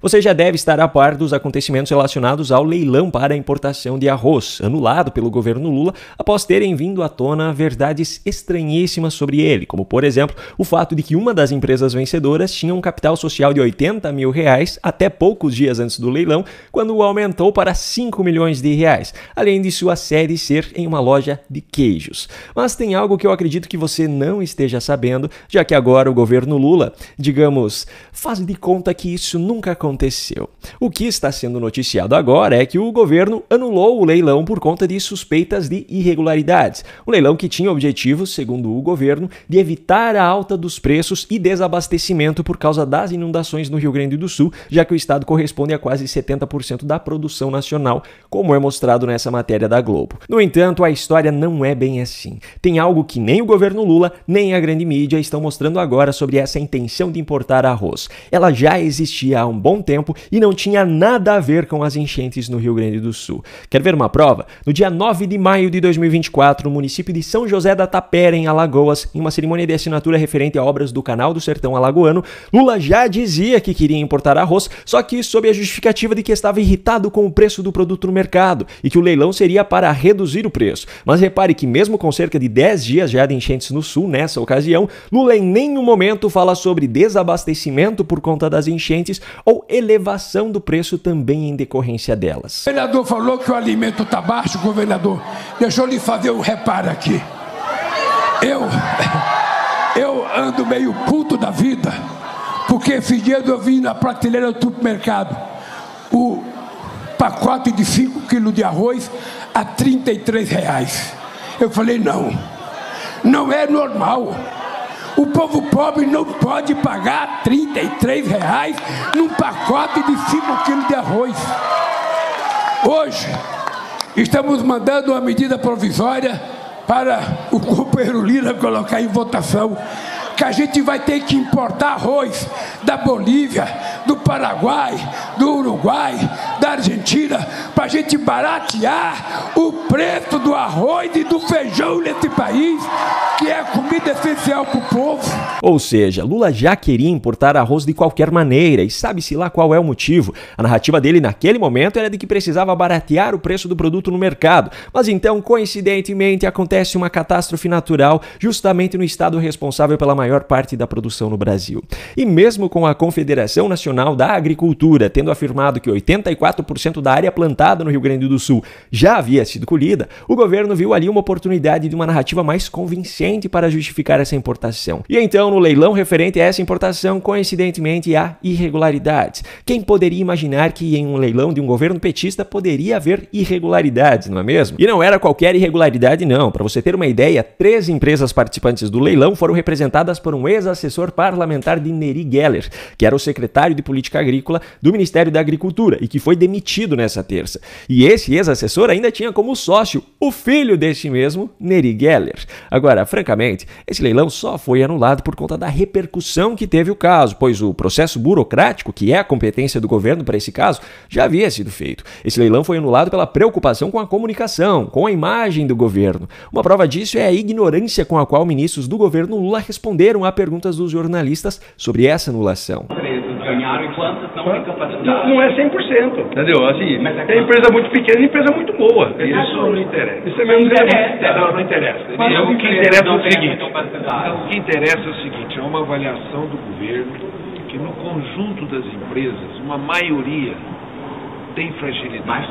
Você já deve estar a par dos acontecimentos relacionados ao leilão para a importação de arroz, anulado pelo governo Lula após terem vindo à tona verdades estranhíssimas sobre ele, como, por exemplo, o fato de que uma das empresas vencedoras tinha um capital social de R$80 mil até poucos dias antes do leilão, quando o aumentou para R$5 milhões, além de sua sede ser em uma loja de queijos. Mas tem algo que eu acredito que você não esteja sabendo, já que agora o governo Lula, digamos, faz de conta que isso nunca aconteceu. O que está sendo noticiado agora é que o governo anulou o leilão por conta de suspeitas de irregularidades. Um leilão que tinha objetivo, segundo o governo, de evitar a alta dos preços e desabastecimento por causa das inundações no Rio Grande do Sul, já que o estado corresponde a quase 70% da produção nacional, como é mostrado nessa matéria da Globo. No entanto, a história não é bem assim. Tem algo que nem o governo Lula, nem a grande mídia estão mostrando agora sobre essa intenção de importar arroz. Ela já existia há um bom tempo e não tinha nada a ver com as enchentes no Rio Grande do Sul. Quer ver uma prova? No dia 9 de maio de 2024, no município de São José da Tapera, em Alagoas, em uma cerimônia de assinatura referente a obras do Canal do Sertão Alagoano, Lula já dizia que queria importar arroz, só que sob a justificativa de que estava irritado com o preço do produto no mercado e que o leilão seria para reduzir o preço. Mas repare que mesmo com cerca de 10 dias já de enchentes no Sul, nessa ocasião, Lula em nenhum momento fala sobre desabastecimento por conta das enchentes ou elevação do preço também em decorrência delas. O governador falou que o alimento está baixo, governador. Deixa eu lhe fazer um reparo aqui. Eu ando meio puto da vida, porque esses dias eu vi na prateleira do supermercado o pacote de 5 quilos de arroz a R$33. Eu falei, não é normal. O povo pobre não pode pagar R$33 num pacote de 5 quilos de arroz. Hoje, estamos mandando uma medida provisória para o companheiro Lira colocar em votação, que a gente vai ter que importar arroz da Bolívia, do Paraguai, do Uruguai, da Argentina, para a gente baratear o preço do arroz e do feijão nesse país, que é a comida essencial para o povo. Ou seja, Lula já queria importar arroz de qualquer maneira e sabe-se lá qual é o motivo. A narrativa dele naquele momento era de que precisava baratear o preço do produto no mercado, mas então, coincidentemente, acontece uma catástrofe natural justamente no estado responsável pela maior parte da produção no Brasil. E mesmo com a Confederação Nacional da Agricultura tendo afirmado que 84% da área plantada no Rio Grande do Sul já havia sido colhida, o governo viu ali uma oportunidade de uma narrativa mais convincente para justificar essa importação. E então, no leilão referente a essa importação, coincidentemente, há irregularidades. Quem poderia imaginar que em um leilão de um governo petista poderia haver irregularidades, não é mesmo? E não era qualquer irregularidade, não. Para você ter uma ideia, 3 empresas participantes do leilão foram representadas por um ex-assessor parlamentar de Neri Geller, que era o secretário de Política Agrícola do Ministério da Agricultura e que foi demitido nessa terça. E esse ex-assessor ainda tinha como sócio o filho desse mesmo, Neri Geller. Agora, francamente, esse leilão só foi anulado por conta da repercussão que teve o caso, pois o processo burocrático, que é a competência do governo para esse caso, já havia sido feito. Esse leilão foi anulado pela preocupação com a comunicação, com a imagem do governo. Uma prova disso é a ignorância com a qual ministros do governo Lula responderam a perguntas dos jornalistas sobre essa anulação. Não é 100%, entendeu? Assim, é empresa muito pequena e empresa muito boa. Isso não interessa. Isso é mesmo não interessa. O que interessa é o seguinte, é uma avaliação do governo que no conjunto das empresas, uma maioria tem fragilidade.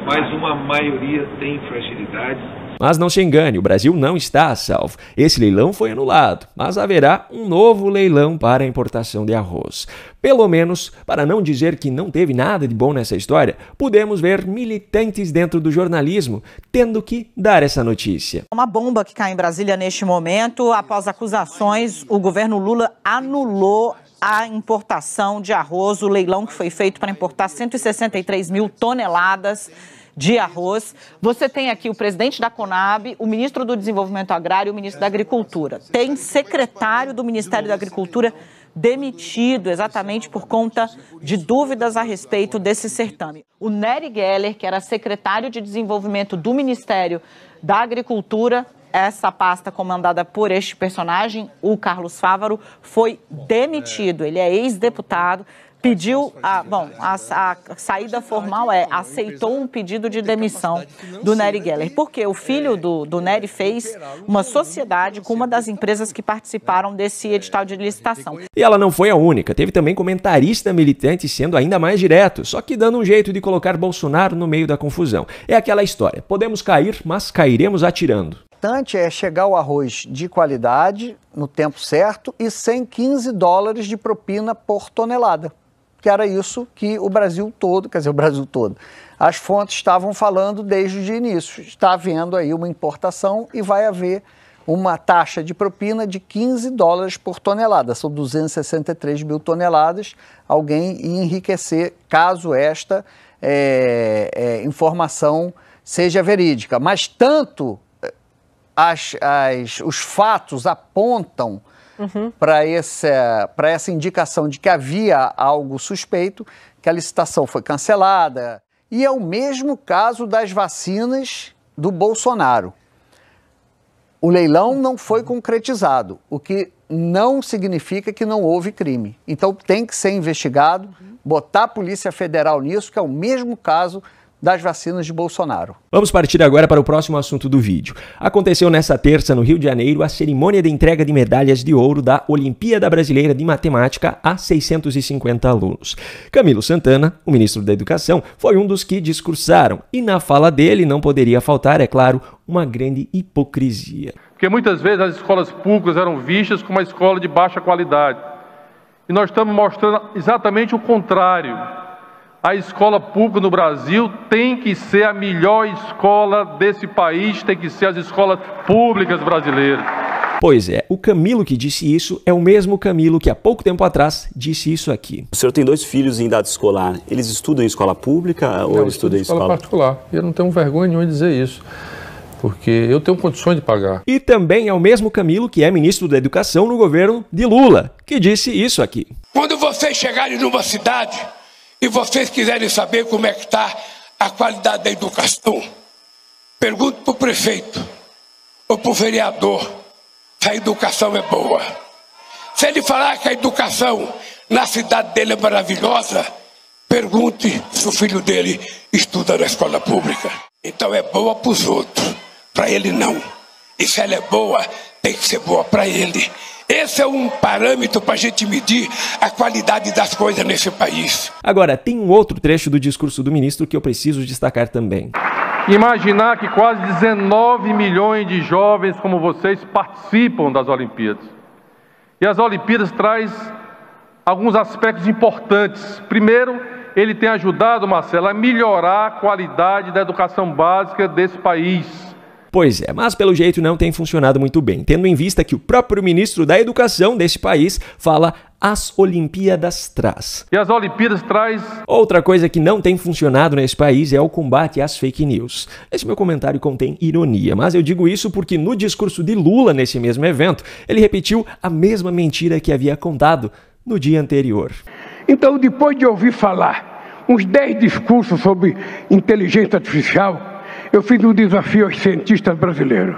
Mas uma maioria tem fragilidades. Mas não se engane, o Brasil não está a salvo. Esse leilão foi anulado, mas haverá um novo leilão para a importação de arroz. Pelo menos, para não dizer que não teve nada de bom nessa história, podemos ver militantes dentro do jornalismo tendo que dar essa notícia. Uma bomba que cai em Brasília neste momento, após acusações, o governo Lula anulou a importação de arroz, o leilão que foi feito para importar 163 mil toneladas de arroz. Você tem aqui o presidente da Conab, o ministro do Desenvolvimento Agrário e o ministro da Agricultura. Tem secretário do Ministério da Agricultura demitido exatamente por conta de dúvidas a respeito desse certame. O Neri Geller, que era secretário de Desenvolvimento do Ministério da Agricultura, essa pasta comandada por este personagem, o Carlos Fávaro, foi demitido. Ele é ex-deputado, pediu, a saída formal aceitou um pedido de demissão do Nery Geller, porque o filho do Nery fez uma sociedade com uma das empresas que participaram desse edital de licitação. E ela não foi a única, teve também comentarista militante sendo ainda mais direto, só que dando um jeito de colocar Bolsonaro no meio da confusão. É aquela história, podemos cair, mas cairemos atirando. O importante é chegar o arroz de qualidade, no tempo certo, e sem $15 de propina por tonelada. Que era isso que o Brasil todo, as fontes estavam falando desde o início. Está havendo aí uma importação e vai haver uma taxa de propina de $15 por tonelada. São 263 mil toneladas. Alguém ia enriquecer caso esta informação seja verídica. Mas tanto os fatos apontam para essa indicação de que havia algo suspeito, que a licitação foi cancelada. E é o mesmo caso das vacinas do Bolsonaro. O leilão não foi concretizado, o que não significa que não houve crime. Então tem que ser investigado, botar a Polícia Federal nisso, que é o mesmo caso das vacinas de Bolsonaro. Vamos partir agora para o próximo assunto do vídeo. Aconteceu nesta terça, no Rio de Janeiro, a cerimônia de entrega de medalhas de ouro da Olimpíada Brasileira de Matemática a 650 alunos. Camilo Santana, o ministro da Educação, foi um dos que discursaram. E na fala dele não poderia faltar, é claro, uma grande hipocrisia. Porque muitas vezes as escolas públicas eram vistas como uma escola de baixa qualidade. E nós estamos mostrando exatamente o contrário. A escola pública no Brasil tem que ser a melhor escola desse país, tem que ser as escolas públicas brasileiras. Pois é, o Camilo que disse isso é o mesmo Camilo que há pouco tempo atrás disse isso aqui. O senhor tem 2 filhos em idade escolar, eles estudam em escola pública ou eles estudam em escola particular? Eu não tenho vergonha nenhuma de dizer isso, porque eu tenho condições de pagar. E também é o mesmo Camilo que é ministro da Educação no governo de Lula, que disse isso aqui. Quando vocês chegarem numa cidade e vocês quiserem saber como é que está a qualidade da educação, pergunte para o prefeito ou para o vereador se a educação é boa. Se ele falar que a educação na cidade dele é maravilhosa, pergunte se o filho dele estuda na escola pública. Então é boa para os outros, para ele não. E se ela é boa, tem que ser boa para ele. Esse é um parâmetro para a gente medir a qualidade das coisas nesse país. Agora, tem um outro trecho do discurso do ministro que eu preciso destacar também. Imaginar que quase 19 milhões de jovens como vocês participam das Olimpíadas. E as Olimpíadas traz alguns aspectos importantes. Primeiro, ele tem ajudado, Marcelo, a melhorar a qualidade da educação básica desse país. Pois é, mas pelo jeito não tem funcionado muito bem, tendo em vista que o próprio ministro da Educação desse país fala as Olimpíadas traz. E as Olimpíadas traz... Outra coisa que não tem funcionado nesse país é o combate às fake news. Esse meu comentário contém ironia, mas eu digo isso porque no discurso de Lula nesse mesmo evento, ele repetiu a mesma mentira que havia contado no dia anterior. Então, depois de ouvir falar uns 10 discursos sobre inteligência artificial, eu fiz um desafio aos cientistas brasileiros.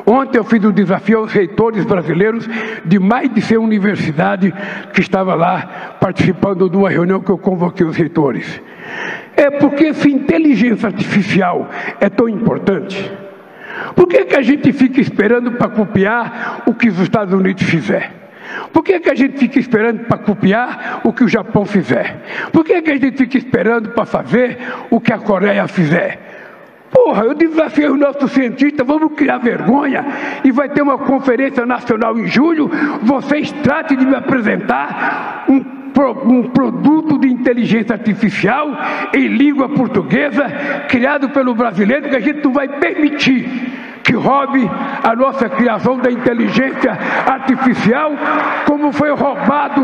Ontem eu fiz um desafio aos reitores brasileiros de mais de 100 universidades que estavam lá participando de uma reunião que eu convoquei os reitores. É porque se inteligência artificial é tão importante, por que a gente fica esperando para copiar o que os Estados Unidos fizer? Por que a gente fica esperando para copiar o que o Japão fizer? Por que a gente fica esperando para fazer o que a Coreia fizer? Porra, eu desafiei os nossos cientistas, vamos criar vergonha e vai ter uma conferência nacional em julho, vocês tratem de me apresentar um produto de inteligência artificial em língua portuguesa, criado pelo brasileiro, que a gente não vai permitir que roube a nossa criação da inteligência artificial, como foi roubado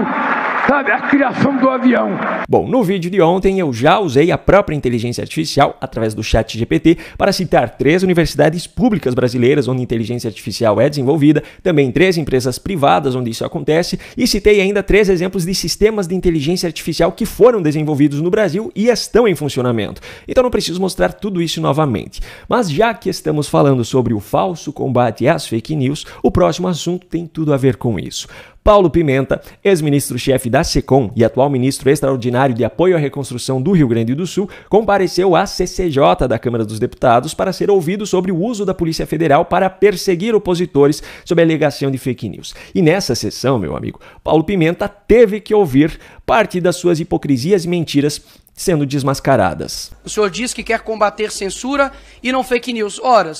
sabe, a criação do avião. Bom, no vídeo de ontem eu já usei a própria inteligência artificial, através do ChatGPT, para citar 3 universidades públicas brasileiras onde inteligência artificial é desenvolvida, também 3 empresas privadas onde isso acontece, e citei ainda 3 exemplos de sistemas de inteligência artificial que foram desenvolvidos no Brasil e estão em funcionamento. Então não preciso mostrar tudo isso novamente. Mas já que estamos falando sobre o falso combate às fake news, o próximo assunto tem tudo a ver com isso. Paulo Pimenta, ex-ministro-chefe da SECOM e atual ministro extraordinário de apoio à reconstrução do Rio Grande do Sul, compareceu à CCJ da Câmara dos Deputados para ser ouvido sobre o uso da Polícia Federal para perseguir opositores sob a alegação de fake news. E nessa sessão, meu amigo, Paulo Pimenta teve que ouvir parte das suas hipocrisias e mentiras sendo desmascaradas. O senhor diz que quer combater censura e não fake news. Ora,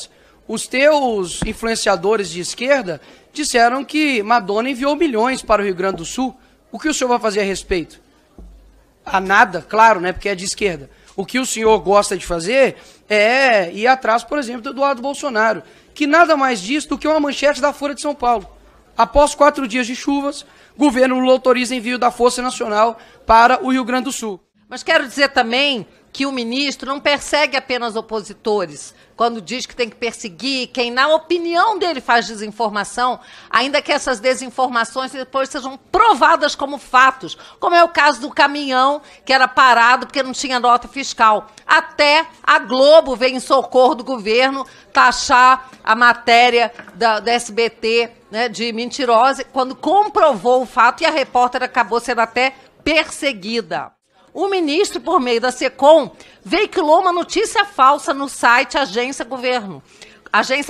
os teus influenciadores de esquerda disseram que Madonna enviou milhões para o Rio Grande do Sul. O que o senhor vai fazer a respeito? A nada, claro, né, porque é de esquerda. O que o senhor gosta de fazer é ir atrás, por exemplo, do Eduardo Bolsonaro, que nada mais diz do que uma manchete da Folha de São Paulo. Após 4 dias de chuvas, governo Lula autoriza envio da Força Nacional para o Rio Grande do Sul. Mas quero dizer também que o ministro não persegue apenas opositores, quando diz que tem que perseguir quem, na opinião dele, faz desinformação, ainda que essas desinformações depois sejam provadas como fatos, como é o caso do caminhão que era parado porque não tinha nota fiscal. Até a Globo veio em socorro do governo taxar a matéria da SBT, né, de mentirosa, quando comprovou o fato e a repórter acabou sendo até perseguida. O ministro, por meio da SECOM, veiculou uma notícia falsa no site Agência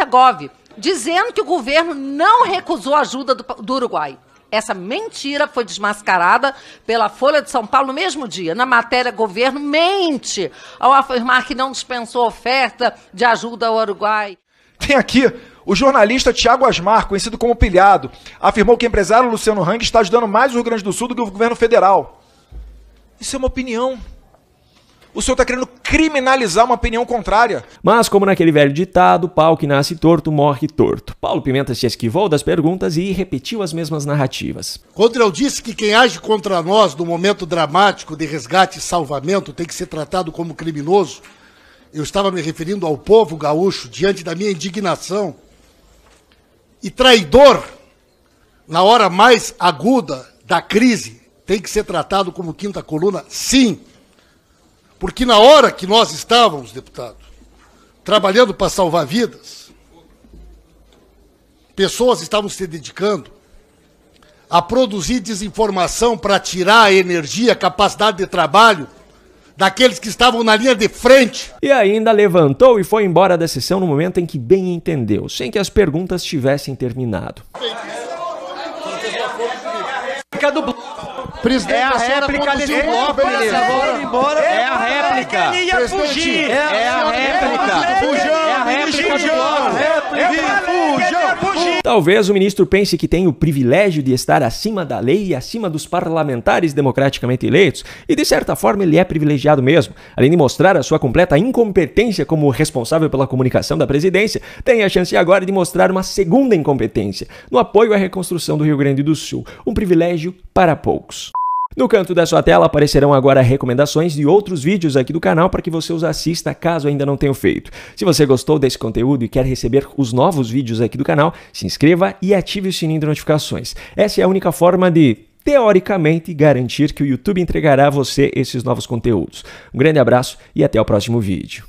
Gov, dizendo que o governo não recusou ajuda do Uruguai. Essa mentira foi desmascarada pela Folha de São Paulo no mesmo dia. Na matéria, governo mente ao afirmar que não dispensou oferta de ajuda ao Uruguai. Tem aqui o jornalista Tiago Asmar, conhecido como Pilhado, afirmou que o empresário Luciano Hang está ajudando mais o Rio Grande do Sul do que o governo federal. Isso é uma opinião. O senhor está querendo criminalizar uma opinião contrária. Mas, como naquele velho ditado, pau que nasce torto, morre torto. Paulo Pimenta se esquivou das perguntas e repetiu as mesmas narrativas. Quando eu disse que quem age contra nós no momento dramático de resgate e salvamento tem que ser tratado como criminoso, eu estava me referindo ao povo gaúcho diante da minha indignação. E traidor, na hora mais aguda da crise, tem que ser tratado como quinta coluna, sim. Porque na hora que nós estávamos, deputado, trabalhando para salvar vidas, pessoas estavam se dedicando a produzir desinformação para tirar a energia, a capacidade de trabalho daqueles que estavam na linha de frente. E ainda levantou e foi embora da sessão no momento em que bem entendeu, sem que as perguntas tivessem terminado. Presidente, é a réplica desse bloco, beleza. É a réplica. Ele ia fugir. É a réplica. Fugiu. É a réplica do bloco. Talvez o ministro pense que tem o privilégio de estar acima da lei e acima dos parlamentares democraticamente eleitos, e de certa forma ele é privilegiado mesmo. Além de mostrar a sua completa incompetência como responsável pela comunicação da presidência, tem a chance agora de mostrar uma segunda incompetência, no apoio à reconstrução do Rio Grande do Sul. Um privilégio para poucos. No canto da sua tela aparecerão agora recomendações de outros vídeos aqui do canal para que você os assista caso ainda não tenha feito. Se você gostou desse conteúdo e quer receber os novos vídeos aqui do canal, se inscreva e ative o sininho de notificações. Essa é a única forma de, teoricamente, garantir que o YouTube entregará a você esses novos conteúdos. Um grande abraço e até o próximo vídeo.